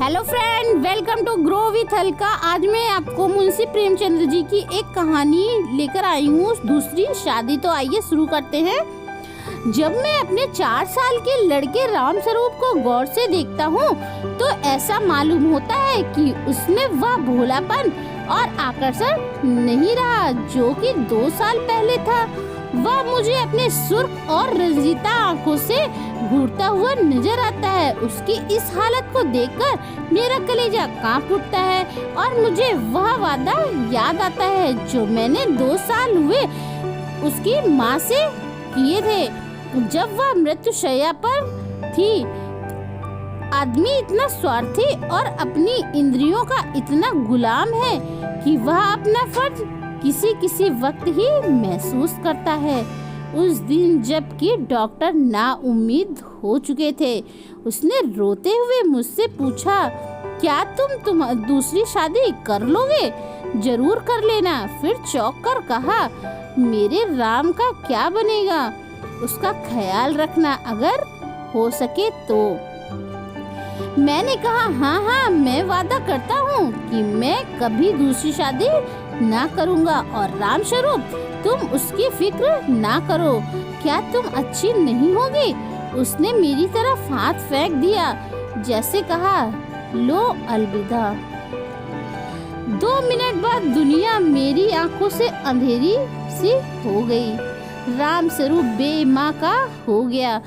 Hello friend, welcome to grow with हल्का। आज मैं आपको मुंशी प्रेमचंद्र जी की एक कहानी लेकर आई हूँ, दूसरी शादी। तो आइए शुरू करते हैं। जब मैं अपने 4 साल के लड़के राम स्वरूप को गौर से देखता हूँ तो ऐसा मालूम होता है कि उसमें वह भोलापन और आकर्षण नहीं रहा जो कि 2 साल पहले था। वह मुझे अपने सुर्ख और रंजीता आंखों से घूरता हुआ नजर आता है। उसकी इस हालत को देखकर मेरा कलेजा कांप उठता है और मुझे वह वादा याद आता है जो मैंने 2 साल हुए उसकी माँ से किए थे जब वह मृत्युशैया पर थी। आदमी इतना स्वार्थी और अपनी इंद्रियों का इतना गुलाम है कि वह अपना फर्ज किसी वक्त ही महसूस करता है। उस दिन जबकि डॉक्टर नाउम्मीद हो चुके थे, उसने रोते हुए मुझसे पूछा, क्या तुम दूसरी शादी कर लोगे? जरूर कर लेना। फिर चौंक कर कहा, मेरे राम का क्या बनेगा? उसका ख्याल रखना अगर हो सके तो। मैंने कहा, हाँ, मैं वादा करता हूँ कि मैं कभी दूसरी शादी ना करूँगा और राम स्वरूप तुम उसकी फिक्र ना करो। क्या तुम अच्छी नहीं होगी? उसने मेरी तरफ हाथ फेंक दिया, जैसे कहा, लो अलविदा। 2 मिनट बाद दुनिया मेरी आंखों से अंधेरी सी हो गई। राम स्वरूप बेमां का हो गया।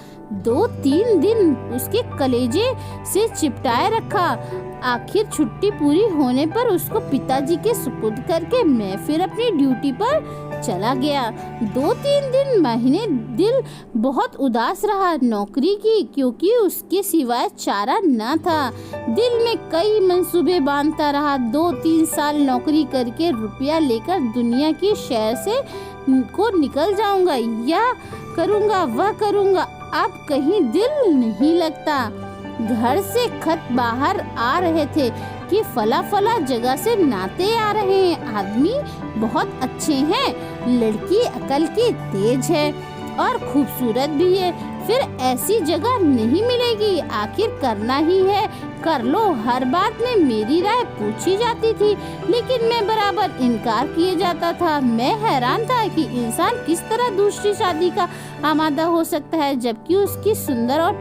2-3 दिन उसके कलेजे से चिपटाए रखा। आखिर छुट्टी पूरी होने पर उसको पिताजी के सुपुर्द करके मैं फिर अपनी ड्यूटी पर चला गया। 2-3 दिन महीने दिल बहुत उदास रहा नौकरी की, क्योंकि उसके सिवाय चारा न था। दिल में कई मंसूबे बांधता रहा। 2-3 साल नौकरी करके रुपया लेकर दुनिया की शहर से को निकल जाऊंगा, या करूंगा वह करूंगा। अब कहीं दिल नहीं लगता। घर से खत बाहर आ रहे थे कि फला जगह से नाते आ रहे हैं। आदमी बहुत अच्छे हैं, लड़की अकल की तेज है और खूबसूरत भी है। फिर ऐसी जगह नहीं मिलेगी। आखिर करना ही है, कर लो। हर बात में मेरी राय पूछी जाती थी, लेकिन मैं बराबर इनकार किए जाता था। मैं हैरान था कि इंसान किस तरह दूसरी शादी का आमादा हो सकता है, जबकि उसकी सुंदर और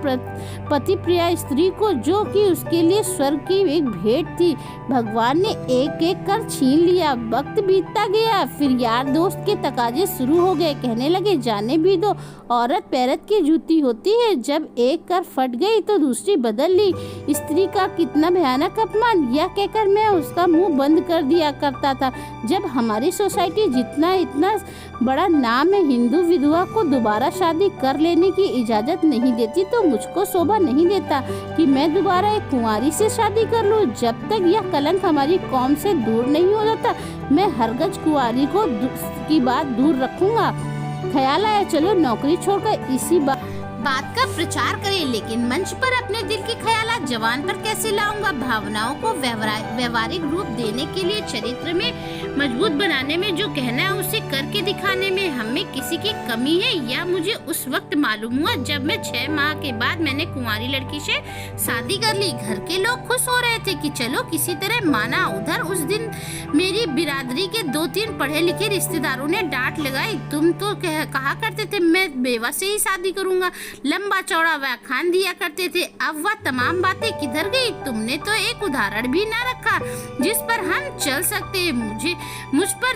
पति प्रिय स्त्री को, जो कि उसके लिए स्वर्ग की एक भेंट थी, भगवान ने एक एक कर छीन लिया। वक्त बीतता गया। फिर यार दोस्त के तकाजे शुरू हो गए। कहने लगे, जाने भी दो, औरत पैरत की जूती होती है, जब एक कर फट गई तो दूसरी बदल ली। स्त्री का कितना भयानक अपमान, यह कहकर मैं उसका मुंह बंद कर दिया करता था। जब हमारी सोसाइटी जितना इतना बड़ा नाम है हिंदू विधवा को दोबारा शादी कर लेने की इजाजत नहीं देती, तो मुझको शोभा नहीं देता कि मैं दोबारा एक कुंवारी से शादी कर लूं। जब तक यह कलंक हमारी कौम से दूर नहीं हो जाता, मैं हरगज कुंवारी की बात दूर रखूंगा। ख्याल आया, चलो नौकरी छोड़कर इसी बात का प्रचार करें, लेकिन मंच पर अपने दिल के ख्यालात जवान पर कैसे लाऊंगा? भावनाओं को व्यवहारिक रूप देने के लिए, चरित्र में मजबूत बनाने में, जो कहना है उसे करके दिखाने में हमें किसी की कमी है, या मुझे उस वक्त मालूम हुआ जब मैं 6 माह के बाद मैंने कुंवारी लड़की से शादी कर ली। घर के लोग खुश हो रहे थे कि चलो किसी तरह माना। उधर उस दिन मेरी बिरादरी के 2-3 पढ़े लिखे रिश्तेदारों ने डांट लगाई, तुम तो कहा करते थे मैं बेवा से ही शादी करूंगा, लंबा चौड़ा व्याख्यान दिया करते थे। अब वह तमाम बातें किधर गई? तुमने तो एक उदाहरण भी ना रखा जिस पर हम चल सकते। मुझ पे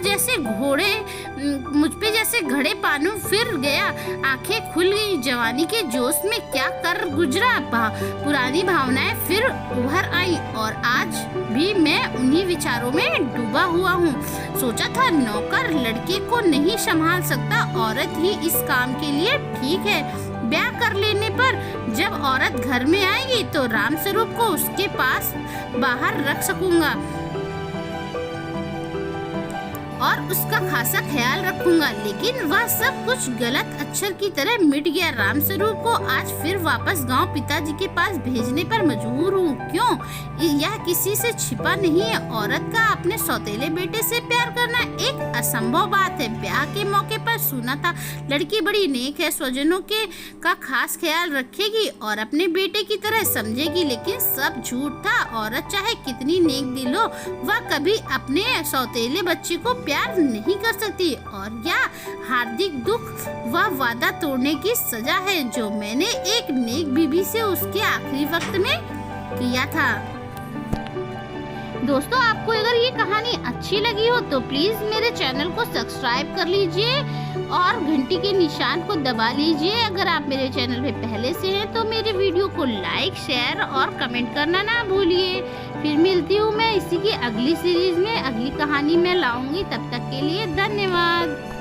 जैसे घड़े पानू फिर गया। आंखें खुल गई। जवानी के जोश में क्या कर गुजरा, पुरानी भावनाएं फिर उभर आई और आज भी मैं उन्हीं विचारों में डूबा हुआ हूँ। सोचा था नौकर लड़के को नहीं संभाल सकता, औरत ही इस काम के लिए ठीक है। ब्याह कर लेने पर जब औरत घर में आएगी तो राम स्वरूप को उसके पास बाहर रख सकूंगा और उसका खासा ख्याल रखूंगा। लेकिन वह सब कुछ गलत अक्षर की तरह मिट गया। राम स्वरूप को आज फिर वापस गांव पिताजी के पास भेजने पर मजबूर हूँ। क्यों? यह किसी से छिपा नहीं है। औरत का अपने सौतेले बेटे से प्यार करना एक असंभव बात है। ब्याह के मौके पर सुना था लड़की बड़ी नेक है, स्वजनों का खास ख्याल रखेगी और अपने बेटे की तरह समझेगी, लेकिन सब झूठ था औरत चाहे कितनी नेक दिल हो, वह कभी अपने सौतेले बच्चे को प्यार नहीं कर सकती। और यह हार्दिक दुख वह वादा तोड़ने की सजा है जो मैंने एक नेक बीबी से उसके आखिरी वक्त में किया था। दोस्तों, आपको अगर ये कहानी अच्छी लगी हो तो प्लीज मेरे चैनल को सब्सक्राइब कर लीजिए और घंटी के निशान को दबा लीजिए। अगर आप मेरे चैनल पे पहले से हैं तो मेरे वीडियो को लाइक, शेयर और कमेंट करना ना भूलिए। फिर मिलती हूँ मैं इसी की अगली सीरीज में, अगली कहानी में लाऊंगी। तब तक के लिए धन्यवाद।